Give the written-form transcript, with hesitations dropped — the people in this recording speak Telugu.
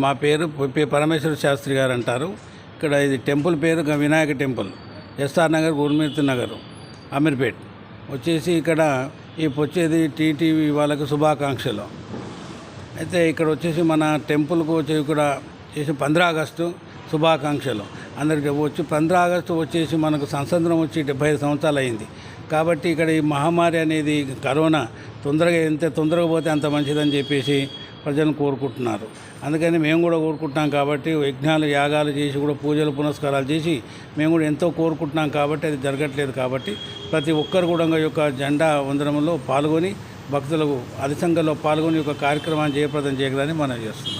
మా పేరు పరమేశ్వర శాస్త్రి గారు అంటారు. ఇక్కడ ఇది టెంపుల్ పేరు వినాయక టెంపుల్, ఎస్ఆర్ నగర్, గురుమూర్తి నగర్, అమీర్పేట్ వచ్చేసి. ఇక్కడ వచ్చేది టీటీవీ వాళ్ళకి శుభాకాంక్షలు. అయితే ఇక్కడ వచ్చేసి మన టెంపుల్కు వచ్చి ఇక్కడ చేసి 15 ఆగస్టు శుభాకాంక్షలు అందరికీ వచ్చి. 15 ఆగస్టు వచ్చేసి మనకు స్వాతంత్రం వచ్చి 75 సంవత్సరాలు అయింది. కాబట్టి ఇక్కడ ఈ మహమ్మారి అనేది కరోనా ఎంత తొందరగా పోతే అంత మంచిదని చెప్పేసి ప్రజలను కోరుకుంటున్నారు. అందుకని మేము కూడా కోరుకుంటున్నాం. కాబట్టి యజ్ఞాలు యాగాలు చేసి కూడా పూజలు పునస్కారాలు చేసి మేము కూడా ఎంతో కోరుకుంటున్నాం. కాబట్టి అది జరగట్లేదు. కాబట్టి ప్రతి ఒక్కరు కూడా యొక్క జెండా వందనంలో పాల్గొని భక్తులకు అధికంగా పాల్గొని ఒక కార్యక్రమాన్ని జయప్రదం చేయగలని మనం చేస్తాం.